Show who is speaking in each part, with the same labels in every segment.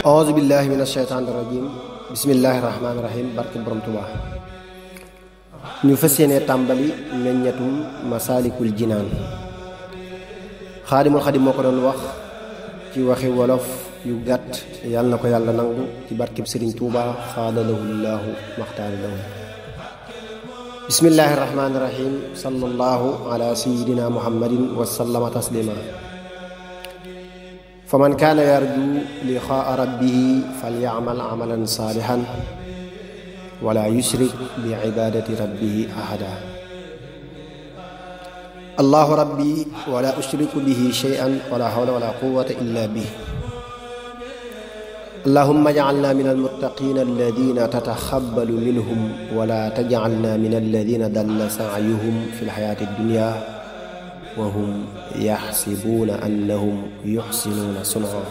Speaker 1: auzu billahi min asheytaani rajim bismillahi rahmaani rahim barke borom Tuubaa ñu fas yéene tàmbali meññatum masaalikul jinaan xaadimul xadim moo ko doon wax ci waxi wolof yu gàtt yàlla na ko yàlla nangu ci barkeb Sëriñ Tuubaa xaada lahu llaahu maxtaara lahu bismillahi rahmaani rahim sallallahu ala sayidina muhammadin wa sallama taslima faman kaana yarju liqaa rabbihi falyacmal amalan saalihan wala yushrik bi cibaadati rabbihi ahada allahu rabbi wala ushriku bihi shay'an wala hawla wala quwwata illa bihi allahumma jcalna min almuttaqina alladina tataxabbalu minhum wala tajcalna min alladina dalla sacyuhum fi lxayaati addunya wa hum yaxsibuuna annahum yuxsinuuna sunca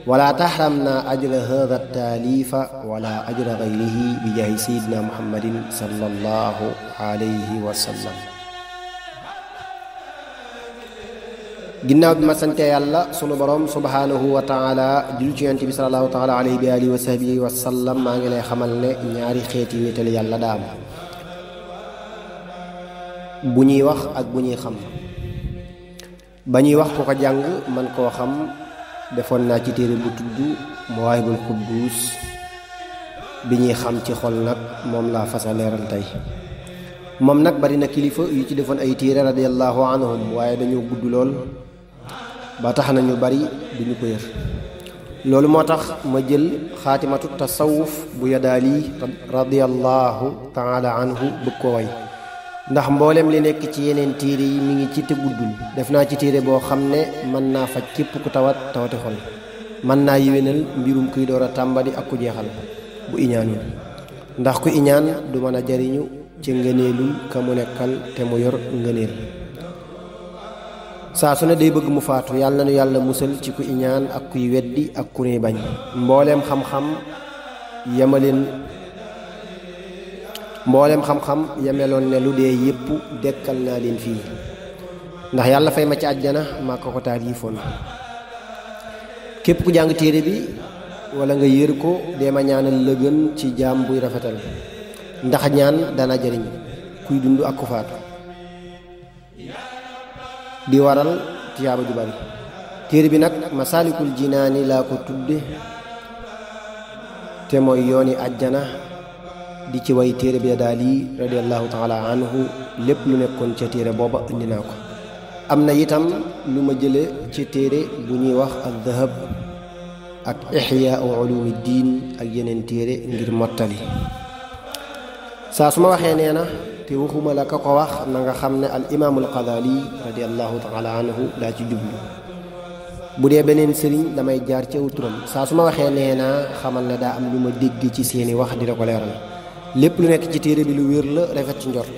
Speaker 1: wala taxramna ajra hada taalifa wala ajra gayrihi bi jaahi sayidina muhammadin sallallahu alayhi wa sallam. ginnaaw bi ma sante yàlla sunu borom subhaanahu wa taala jul ci yonent bi sallallahu taala alayhi bi alihi wa sahbihi wa sallam maa ngi lay xamal ne ñaari xeeti nital yàlla daam bu ñuy wax ak bu ñuy xam. ba ñuy wax ku ko jàng man koo xam defoon naa ci téere bu tudd Mawaahibul Quddus bi ñuy xam ci xol nag moom laa fasa leeral tey. moom nag bari na kilifa yu ci defoon ay téere radiyallahu anhum waaye dañoo gudd lool ba tax na ñu bari duñu ko yër. loolu moo tax ma jël xaatimatu tasawuf bu Yadaali radiyallahu taala anhu bëgg ko way ndax mboolem li nekk ci yeneen téere yi mi ngi ci te guddul. def naa ci téere boo xam ne mën naa faj képp ku tawati xol, mën naa yéwénal mbirum kuy door a tàmbali ak ku jeexal bu iñaanul, ndax ku iñaan du mën a jariñu ci ngëneelul ka mu nekkal te mu yor ngëneel. saa su ne day bëgg mu faatu. yàlla na nu yàlla musal ci ku iñaan ak kuy weddi ak ku nuy bañ. mbooleem xam-xam yameloon ne lu dee yépp dekkal naa leen fii, ndax yàlla fay ma ci àjjana maa ko taalifoon. képp ku jàng téere bi wala nga yër ko dee ma ñaanal la gën ci jaam buy rafetal, ndax ñaan dana jariñ kuy dund ak ku faatu, di waral tiyaaba ju bari. téere bi nag masaalikul jinaani laa ko tudde te mooy yooni àjjana, di ci way téere bi Yadaali radiyallahu taala anhu lépp lu nekkoon ca téere booba indi naa ko. am na itam lu ma jële ci téere bu ñuy wax ad-dahab ak ixyaau ulumiddin ak yeneen téere ngir mottali. saa su ma waxee nee na te waxuma la ka ko wax na nga xam ne al imaamul Qadaali radiyallahu taala anhu laa ci jublu. bu dee beneen sëriñ damay jaar ci aw turam. saa su ma waxee nee na xamal ne daa am lu ma dégg ci seeni wax di la ko leeral. lépp lu nekk ci téere bi lu wér la, rafet ci njort.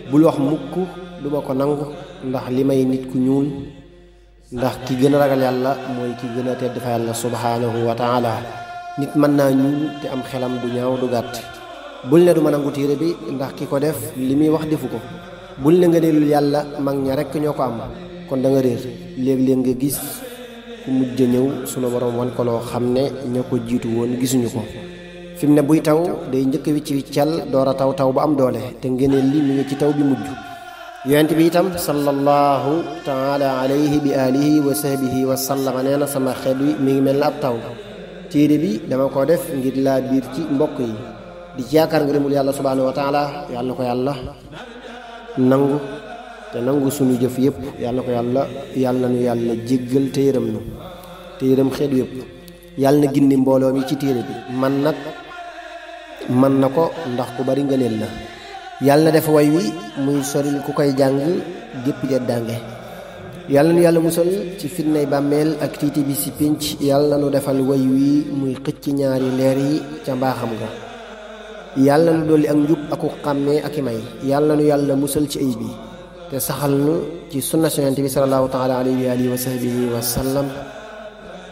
Speaker 1: bul wax mukk duma ko nangu, ndax li may nit ku ñuul, ndax ki gën a ragal yàlla mooy ki gën a tedd fa yàlla subhaanahu wa taala. nit mën naa ñuul te am xelam du ñaaw du gàtt. bul ne du ma nangu téere bi ndax ki ko def li muy wax defu ko. bul ne nga neelul yàlla mag ña rekk ñoo ko am, kon da nga réer. léeg-léeg nga gis ku mujj ñëw sunu borom wan ko loo xam ne ña ko jiitu woon gisuñu ko. fi mu ne buy taw day njëkk wiccal door a taw bu am doole, te ngeneel li mi ngi ci taw bi mujj. yonent bi itam sallallahu taala alayhi bi alihi wa sahbihi wa sallama nee na sama xeet wi mi ngi mel na ab taw. téere bi dama ko def ngir laa biir ci mbokk yi, di ci yaakaar ngërëmul yàlla subhanahu wa taala. yàlla ko yàlla nangu te nangu suñu jëf yépp. yàlla na nu yàlla jéggal te yërëm nu te yërëm xeet yépp. yàlla na gindi mbooloo mi ci téere bi. man na ko ndax ku bari ngëneel la. yàlla na def way wi muy soril ku koy jàng gépp jeddaange. yàlla nu yàlla musal ci fitnay bàmmeel ak tiiti bi si pénc. yàlla nu defal way wi muy xëcc ñaari leer yi ca mbaaxam nga. yàlla nu dolli ak njub aku xàmmee ak i may. yàlla nu yàlla musal ci ayib bi te saxal nu ci sunna Yonent bi sallallahu taala alayhi wa alihi wa sahbihi wa sallam.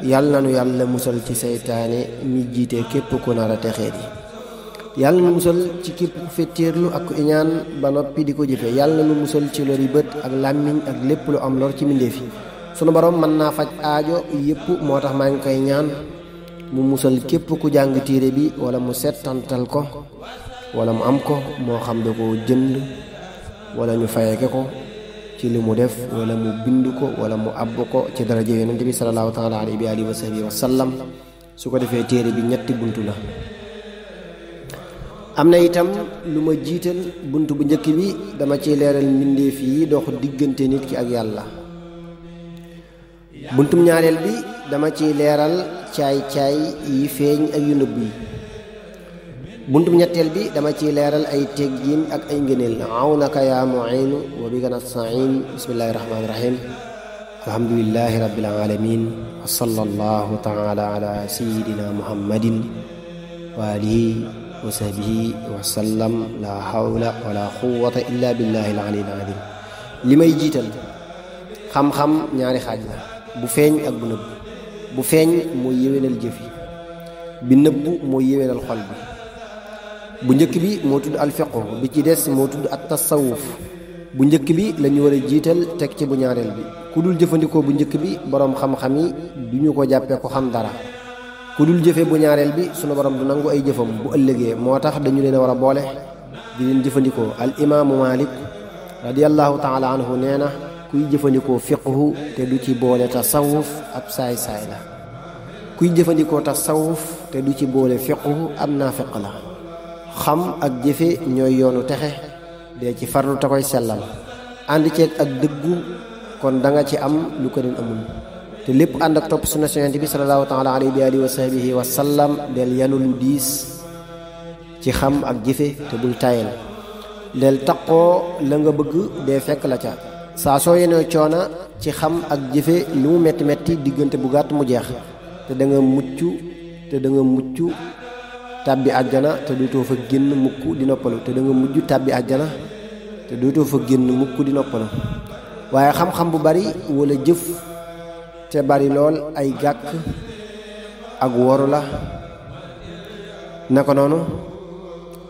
Speaker 1: yàlla nu yàlla musal ci seytaane mi jiite képp ku nar a texee di. yàlla na nu musal ci képp ku fetteerlu ak ku iñaan ba noppi di ko jëfe yàlla na nu musal ci lori bët ak làmmiñ ak lépp lu am lor ci mbindéef yi sunu borom mën naa faj aajo yépp moo tax maa ngi koy ñaan mu musal képp ku jàng téere bi wala mu settantal ko wala mu am ko moo xam da ko jënd wala ñu fayeke ko ci li mu def wala mu bind ko wala mu àbb ko ci daraja yonent bi sallallahu taala alayhi wa alihi wa sahbihi wa sallam su ko defee téere bi ñetti buntu la am na itam lu ma jiital bunt bu njëkk bi dama ciy leeral mbindeef yi dox diggante nit ki ak yàlla buntum ñaareel bi dama ciy leeral caay-caay yi feeñ ak yu nëbb yi buntum ñetteel bi dama ciy leeral ay teggiin ak ay ngëneel awnaka yaa mu'inu wa bika nasta'in bismillahi rahmaani rahim alhamdulillahi rabbil alamin wa sallallahu taala ala sayyidina muhammadin wa alihi wa sahbihi wa sallam la hawla wala quwwata illa billahi al-aliyyil azim li may jiital xam-xam ñaari xaaj la bu feeñ ak bu nëbb bu feeñ mooy yéwénal jëf yi bi nëbb mooy yéwénal xol bi bu njëkk bi moo tudd alfiqhu bi ci des moo tudd at tasawuf bu njëkk bi la ñu war a jiital teg ci bu ñaareel bi ku dul jëfandikoo bu njëkk bi boroom xam-xam yi du ñu ko jàppee ko xam dara ku dul jëfe bu ñaareel bi sunu borom du nangu ay jëfam bu ëllëgee moo tax dañu leen a war a boole di leen jëfandikoo al imaamu Malik radiyallahu taala anhu nee na kuy jëfandikoo fiqhu te du ci boole tasawuf ab saay-saay la kuy jëfandikoo tasawuf te du ci boole fiqhu ab naafiq la xam ak jëfe ñooy yoonu texe dee ci farlu te koy sellal ànd ceeg ak dëggu kon da nga ci am lu ko den amul te lépp ànd ak topp sunna Yonent bi sallallahu taala alayhi wa sahbihi wa sallam del yanu lu diis ci xam ak jëfe te bul tayel del taqoo la nga bëgg dee fekk la ca saa soo yenoo coona ci xam ak jëfe lu mu metti metti diggante bu gàtt mu jeex te da nga mucc tàbbi àjjana te dootoo fa génn mukk di noppalu te da nga mujj tàbbi àjjana te dootoo fa génn mukk di noppalu waaye xam-xam bu bari wala jëf te bari lool ay gàkk ak woru la naka noonu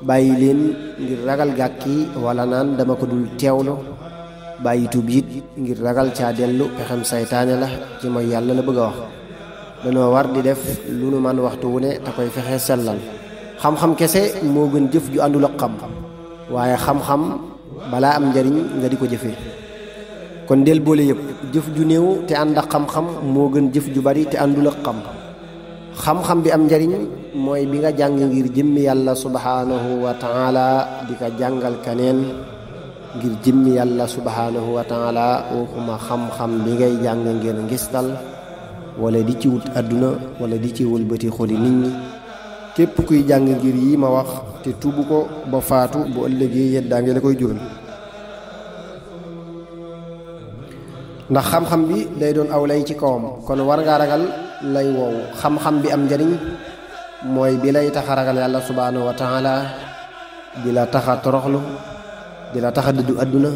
Speaker 1: bàyyi leen ngir ragal gàkk yi wala naan dama ko dul teewlu bàyyi tuub it ngir ragal caa dellu pexem saytaane la ci mooy yàlla la bëgg a wax dañoo war di def lu nu man waxtu wu ne te koy fexe sellal xam-xam kese moo gën jëf ju àndul ak xam waaye xam-xam balaa am njariñ nga di ko jëfe kon del boole yëpp jëf ju néew te ànd ak xam-xam moo gën jëf ju bari te àndul ak xam-xam bi am njariñ mooy bi nga jàng ngir jëmmi yàlla subhanahu wa taala di ko jàngal kaneen ngir jëmmi yàlla subhanahu wa taala waxuma xam-xam bi ngay jàng ngir ngistal wala di ci wut àdduna wala di ci wëlbati xoli nit ñi képp kuy jàng ngir yi ma wax te tuubu ko ba faatu bu ëllëgee yeddaange la koy jural ndax xam-xam bi day doon aw lay ci kawam kon war ngaa ragal lay woowu xam-xam bi am njariñ mooy bi lay tax a ragal yàlla subhanahu wa taala di la tax a toroxlu di la tax a dëddu àdduna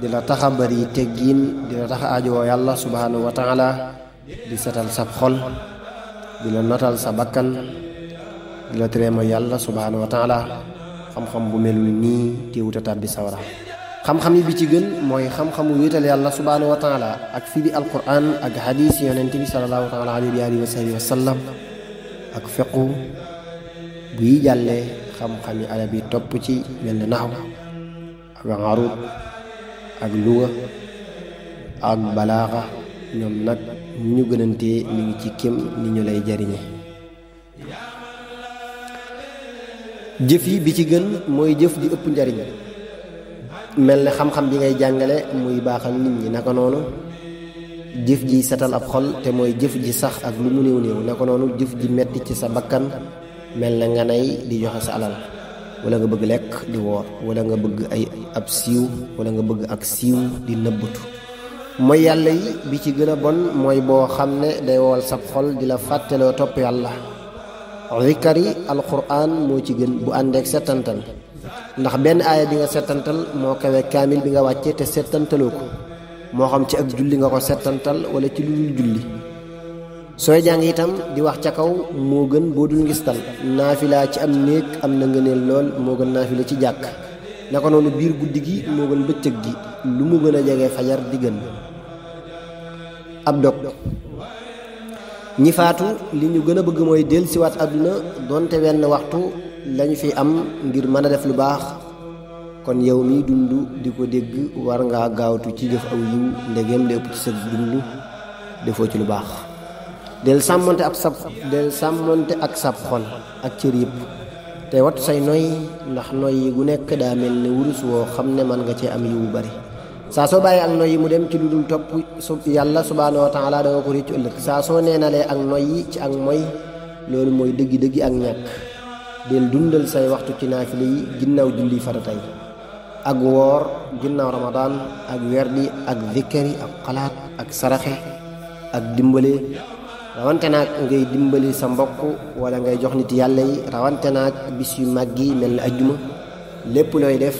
Speaker 1: di la tax a bari teggiin di la tax a aajowoo yàlla subhanahu wa taala di setal sa xol di la notal sa bakkan di la tere mooy yàlla subhanahu wa taala xam-xam bu melul nii téewuta tàbbi sawara xam-xam yi bi ci gën mooy xam-xamu wéetal yàlla subhanahu wa taala ak firi alquran ak hadis yonent bi sallallahu taala alayhi wa sahbihi wa sallam ak fiqhu buy jàllee xam-xami arab yi topp ci mel ne naxw ak arud ak luga ak balaaxa ñoom nag ñu gënantee mi ngi ci kem ni ñu lay jariñe jëf yi bi ci gën mooy jëf ji ëpp njariñ mel ne xam-xam bi ngay jàngale muy baaxal nit ñi naka noonu jëf ji setal ab xol te mooy jëf ji sax ak lu mu néew néew naka noonu jëf ji metti ci sa bakkan mel na nga nay di joxe sa alal wala nga bëgg lekk di woor wala nga bëgg ab siiw wala nga bëgg ak siiw di nëbbatu mooy yàlla yi bi ci gën a bon mooy boo xam ne day wowal sab xol di la fàtteloo topp yàlla zikari alquran moo ci gën bu àndeek settantal ndax benn aaya bi nga settantal moo kawe kaamil bi nga wàcce te settantaloo ko moo xam ci ak julli nga ko settantal wala ci lu dul julli sooy jàng itam di wax ca kaw moo gën boo dul ngistal. naafila ci am néeg am na ngëneel lool moo gën naafila ci jàkk. naka noonu biir guddi gi moo gën bëccëg gi, lu mu gën a jege fajar di gën. ab dog ñi faatu li ñu gën a bëgg mooy dellusiwaat àdduna donte wenn waxtu lañu fi am ngir mën a def lu baax. kon yow mi dund di ko dégg war ngaa gaawtu ci jëf aw yiw ndegem lépp ci sa dund defoo ci lu baax. del sàmmonte ak sab xol ak cër yëpp te wattu say noy ndax noy yi gu nekk daa mel ne wurus woo xam ne man nga cee am yiw bu bari. saa soo bàyyi ak noy yi mu dem ci lu dul topp yàlla subhaanahu wa taala da nga ko réccu ëllëg. saa soo neenalee ak noy yi ci ak moy loolu mooy dëggi ak ñàkk. del dundal say waxtu ci naafile yi ginnaaw julli farata yi, ak woor ginnaaw ramadaan, ak werdi ak zikkari ak xalaat ak saraxe ak dimbale. rawante naag ngay dimbali sa mbokk wala ngay jox nit yàlla yi. rawante naag bis yu màgg yi mel ni ajjuma. lépp looy def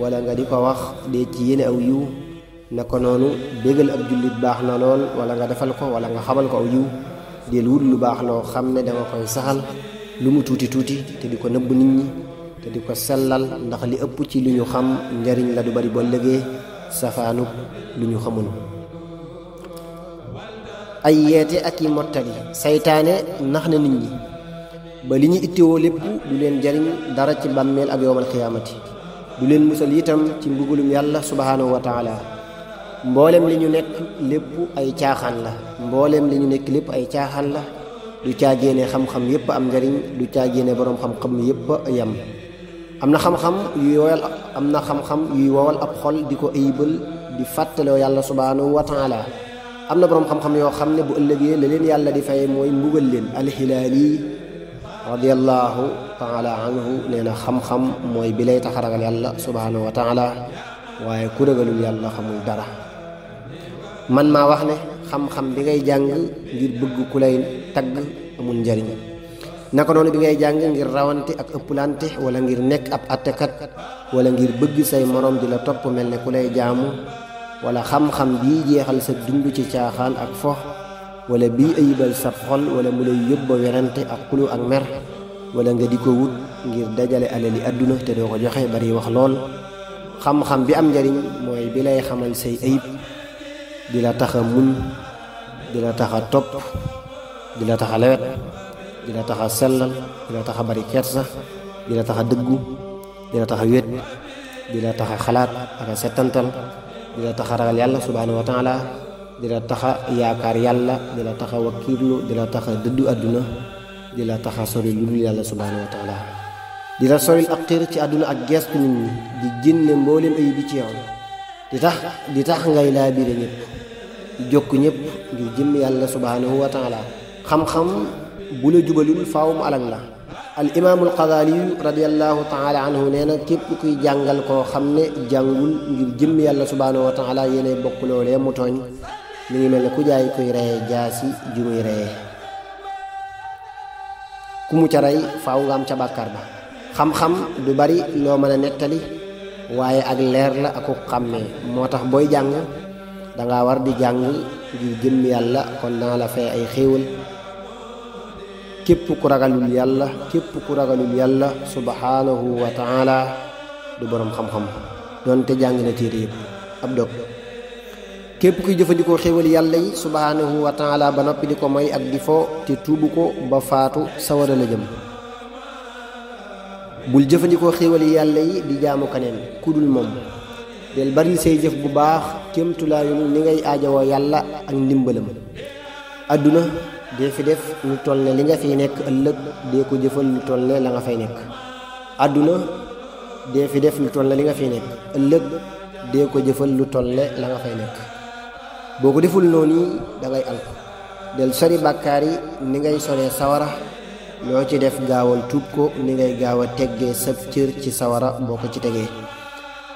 Speaker 1: wala nga di ko wax dee ci yéene aw yiw. naka noonu bégal ab jullit baax na lool, wala nga defal ko wala nga xamal ko aw yiw. del wut lu baax loo xam ne danga koy saxal lu mu tuuti tuuti te di ko nëbb nit ñi te di ko sellal, ndax li ëpp ci lu ñu xam njariñ la du bari boo lëgee safaanub lu ñu xamul. ay yeete ak i mottali. saytaane nax na nit ñi ba li ñu ittewoo lépp du leen jariñ dara ci bàmmeel ak yowmal xiyaamati. du leen musal itam ci mbugulum yàlla subhaanahu wa taala. mboolem li ñu nekk lépp ay caaxaan la. mboolem li ñu nekk lépp ay caaxaan la. du caagéene xam-xam yépp am njariñ, du caagéene boroom xam-xam yépp yam. am na xam-xam yuy wowal ab xol di ko ayibal di fàttaloo yàlla subhaanahu wa taala. am na boroom xam-xam yoo xam ne bu ëllëgee la leen yàlla di fay mooy mbugal leen. alxilaali radiyallahu taala anhu nee na xam-xam mooy bi lay tax a ragal yàlla subhaanahu wa taala, waaye ku ragalul yàlla xamul dara. man maa wax ne xam-xam bi ngay jàng ngir bëgg ku lay tagg amul njariñ. naka noonu bi ngay jàng ngir rawante ak ëpplante wala ngir nekk ab attekat wala ngir bëgg say morom di la topp mel ne ku lay jaamu, wala xam-xam bii jeexal sa dund ci caaxaan ak fo, wala bii ayibal sa xol wala mu lay yóbba werante ak xulu ak mer, wala nga di ko wut ngir dajale alali àdduna te doo ko joxe bari wax lool. xam-xam bi am njariñ mooy bi lay xamal say ayib, di la tax a muñ, di la tax a topp, di la tax a lewet, di la tax a sellal, di la tax a bari kersa, di la tax a dëggu, di la tax a wét, di la tax a xalaat ak a settantal, di la tax a ragal yàlla subhaanahu wa taala, di la tax a yaakaar yàlla, di la tax a wakkiirlu, di la tax a dëddu àdduna, di la tax a sori lu dul yàlla subhaanahu wa taala, di la soril ak xiir ci àdduna ak geestu nit ñi, di génne mbooleem ayib bi ci yow, di tax ngay laa biire ñëpp, di jokk ñëpp ngir jëm yàlla subhaanahu wa taala. xam-xam bu la jubalul faaw mu alag la. al imaamul Xazaali radiyallahu taala anhu nee na képp kuy jàngal koo xam ne jàngul ngir jëm yàlla subhaanahu wa taala yéenay bokk loolee mu tooñ, mi ngi mel ne ku jaay kuy reye jaasi ju muy reye. ku mu ca rey faaw nga am ca bàkkaar ba. xam-xam du bari loo mën a nettali, waaye ak leer la ak ko xàmmee. moo tax booy jàng danga war di jàng ngir jëm yàlla, kon dana la fay ay xéewal. képp ku ragalul yàlla subhaanahu wa taala du boroom xam-xam doonte jàng na téere yëpp. ab dog képp kuy jëfandikoo xéewal yàlla yi subhaanahu wa taala ba noppi di ko moy ak di fo te tuubu ko ba faatu sawara la jëm. bul jëfandikoo xéewal yàlla yi di jaamu kaneen ku dul moom. del bari say jëf bu baax kémtulaayul ni ngay aajowoo yàlla ak ndimbalam. àdduna dee fi def lu toll ne li nga fiy nekk ëllëg dee ko jëfal lu toll ne la nga fay nekk. àdduna dee fi def lu toll ne li nga fiy nekk ëllëg dee ko jëfal lu toll ne la nga fay nekk. boo ko deful noonu dangay alko. del sori bàkkaar yi ni ngay soree sawara. loo ci def gaawal tuub ko ni ngay gaaw a teggee sab cër ci sawara boo ko ci tegee.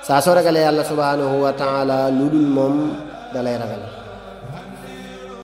Speaker 1: saa soo ragalee yàlla subhaanahu wa taala lu dul moom dalay ragal.